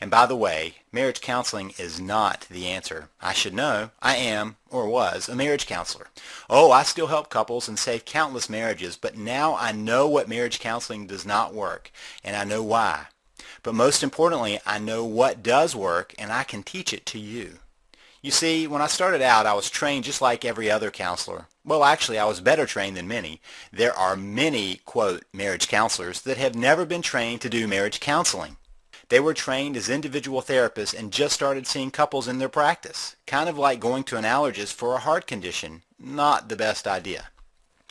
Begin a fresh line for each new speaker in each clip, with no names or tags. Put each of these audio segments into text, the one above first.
And by the way, marriage counseling is not the answer. I should know. I am, or was, a marriage counselor. Oh, I still help couples and save countless marriages, but now I know what marriage counseling does not work, and I know why. But most importantly, I know what does work, and I can teach it to you. You see, when I started out, I was trained just like every other counselor. Well, actually, I was better trained than many. There are many, quote, marriage counselors that have never been trained to do marriage counseling. They were trained as individual therapists and just started seeing couples in their practice. Kind of like going to an allergist for a heart condition. Not the best idea.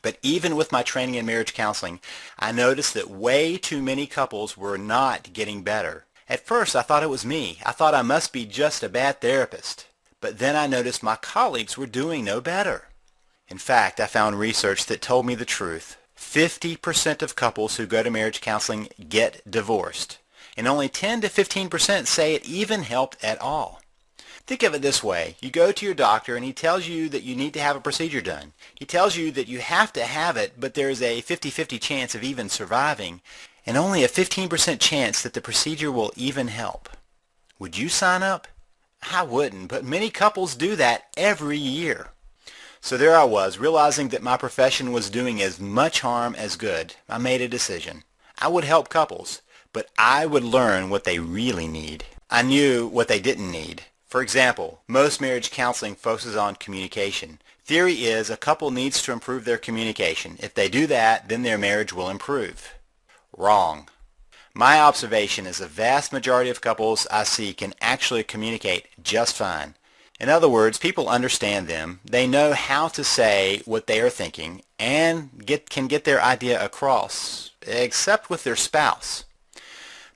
But even with my training in marriage counseling, I noticed that way too many couples were not getting better. At first, I thought it was me. I thought I must be just a bad therapist. But then I noticed my colleagues were doing no better. In fact, I found research that told me the truth. 50% of couples who go to marriage counseling get divorced, and only 10 to 15% say it even helped at all. Think of it this way. You go to your doctor and he tells you that you need to have a procedure done. He tells you that you have to have it, but there's a 50-50 chance of even surviving, and only a 15% chance that the procedure will even help. Would you sign up? I wouldn't, but many couples do that every year. So there I was, realizing that my profession was doing as much harm as good. I made a decision. I would help couples, but I would learn what they really need. I knew what they didn't need. For example, most marriage counseling focuses on communication. Theory is a couple needs to improve their communication. If they do that, then their marriage will improve. Wrong. My observation is the vast majority of couples I see can actually communicate just fine. In other words, people understand them, they know how to say what they are thinking, and can get their idea across, except with their spouse.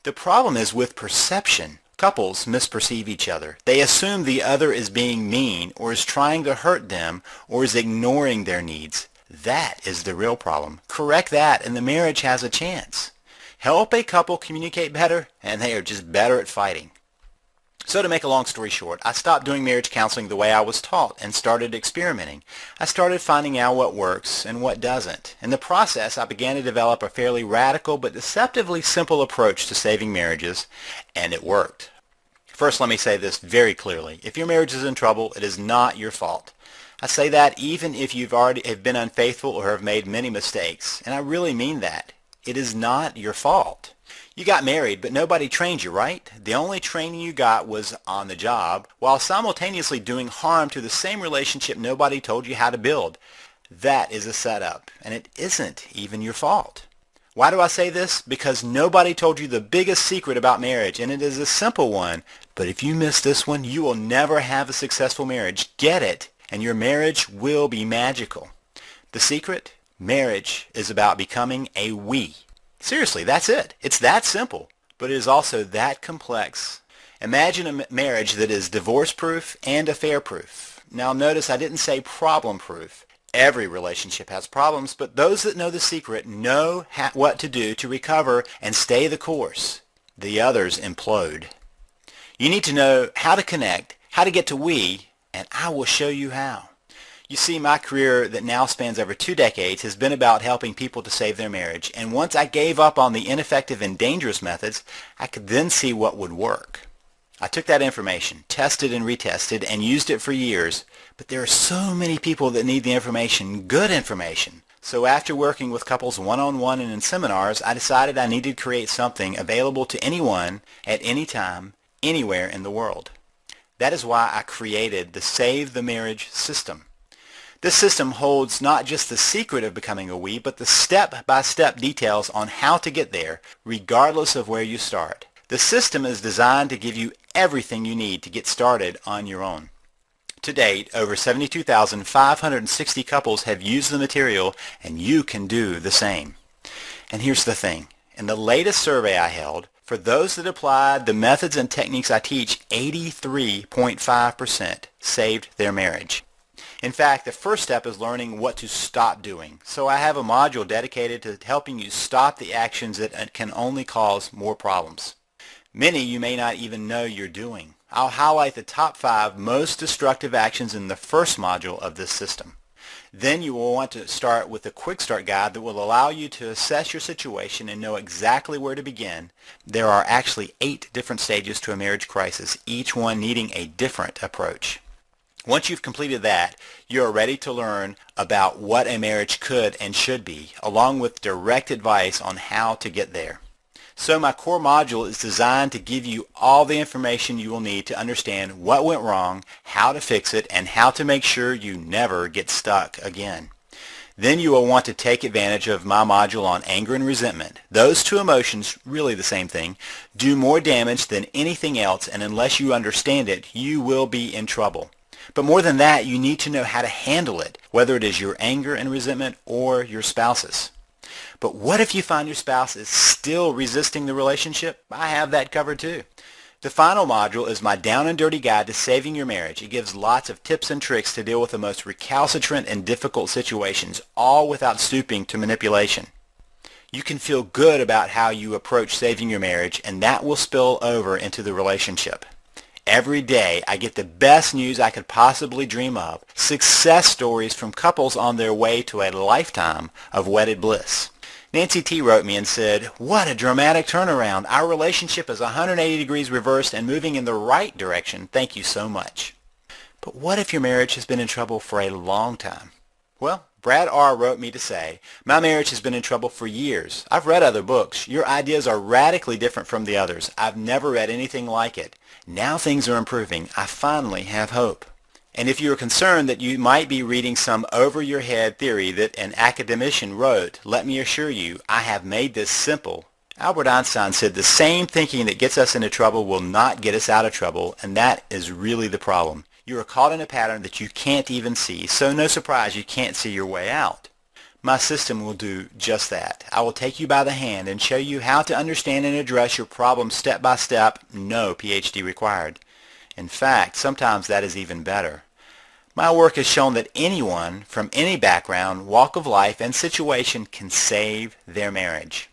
The problem is with perception. Couples misperceive each other. They assume the other is being mean, or is trying to hurt them, or is ignoring their needs. That is the real problem. Correct that, and the marriage has a chance. Help a couple communicate better, and they are just better at fighting. So to make a long story short, I stopped doing marriage counseling the way I was taught and started experimenting. I started finding out what works and what doesn't. In the process, I began to develop a fairly radical but deceptively simple approach to saving marriages, and it worked. First, let me say this very clearly. If your marriage is in trouble, it is not your fault. I say that even if you've already have been unfaithful or have made many mistakes, and I really mean that. It is not your fault. You got married, but nobody trained you, right? The only training you got was on the job, while simultaneously doing harm to the same relationship nobody told you how to build. That is a setup, and it isn't even your fault. Why do I say this? Because nobody told you the biggest secret about marriage, and it is a simple one. But if you miss this one, you will never have a successful marriage. Get it, and your marriage will be magical. The secret? Marriage is about becoming a we. Seriously, that's it. It's that simple, but it is also that complex. Imagine a marriage that is divorce-proof and affair-proof. Now notice I didn't say problem-proof. Every relationship has problems, but those that know the secret know what to do to recover and stay the course. The others implode. You need to know how to connect, how to get to we, and I will show you how. You see, my career that now spans over 2 decades has been about helping people to save their marriage, and once I gave up on the ineffective and dangerous methods, I could then see what would work. I took that information, tested and retested, and used it for years, but there are so many people that need the information, good information. So after working with couples one-on-one and in seminars, I decided I needed to create something available to anyone, at any time, anywhere in the world. That is why I created the Save the Marriage system. This system holds not just the secret of becoming a we, but the step-by-step details on how to get there, regardless of where you start. The system is designed to give you everything you need to get started on your own. To date, over 72,560 couples have used the material, and you can do the same. And here's the thing. In the latest survey I held, for those that applied the methods and techniques I teach, 83.5% saved their marriage. In fact, the first step is learning what to stop doing. So I have a module dedicated to helping you stop the actions that can only cause more problems. Many you may not even know you're doing. I'll highlight the top 5 most destructive actions in the first module of this system. Then you will want to start with a quick start guide that will allow you to assess your situation and know exactly where to begin. There are actually 8 different stages to a marriage crisis, each one needing a different approach. Once you've completed that, you are ready to learn about what a marriage could and should be, along with direct advice on how to get there. So my core module is designed to give you all the information you will need to understand what went wrong, how to fix it, and how to make sure you never get stuck again. Then you will want to take advantage of my module on anger and resentment. Those 2 emotions, really the same thing, do more damage than anything else, and unless you understand it, you will be in trouble. But more than that, you need to know how to handle it, whether it is your anger and resentment or your spouse's. But what if you find your spouse is still resisting the relationship? I have that covered too. The final module is my down and dirty guide to saving your marriage. It gives lots of tips and tricks to deal with the most recalcitrant and difficult situations, all without stooping to manipulation. You can feel good about how you approach saving your marriage, and that will spill over into the relationship. Every day I get the best news I could possibly dream of, success stories from couples on their way to a lifetime of wedded bliss. Nancy T. wrote me and said, "What a dramatic turnaround. Our relationship is 180 degrees reversed and moving in the right direction. Thank you so much." But what if your marriage has been in trouble for a long time? Well, Brad R. wrote me to say, "My marriage has been in trouble for years. I've read other books. Your ideas are radically different from the others. I've never read anything like it. Now things are improving. I finally have hope." And if you are concerned that you might be reading some over-your-head theory that an academician wrote, let me assure you, I have made this simple. Albert Einstein said the same thinking that gets us into trouble will not get us out of trouble, and that is really the problem. You are caught in a pattern that you can't even see, so no surprise you can't see your way out. My system will do just that. I will take you by the hand and show you how to understand and address your problem step by step, no PhD required. In fact, sometimes that is even better. My work has shown that anyone from any background, walk of life, and situation can save their marriage.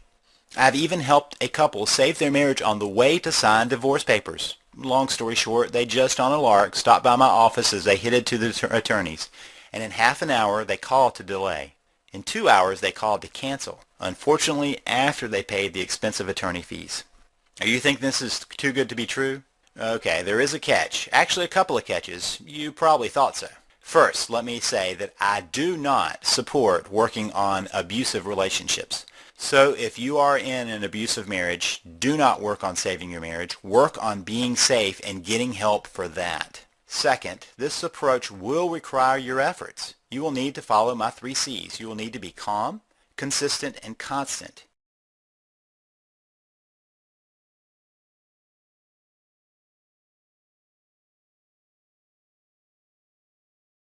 I've even helped a couple save their marriage on the way to sign divorce papers. Long story short, they just on a lark stopped by my office as they headed to the attorneys, and in half an hour they called to delay. In 2 hours they called to cancel, unfortunately after they paid the expensive attorney fees. Now, you think this is too good to be true? Okay, there is a catch. Actually, a couple of catches. You probably thought so. First, let me say that I do not support working on abusive relationships. So if you are in an abusive marriage, do not work on saving your marriage. Work on being safe and getting help for that. Second, this approach will require your efforts. You will need to follow my 3 C's. You will need to be calm, consistent, and constant.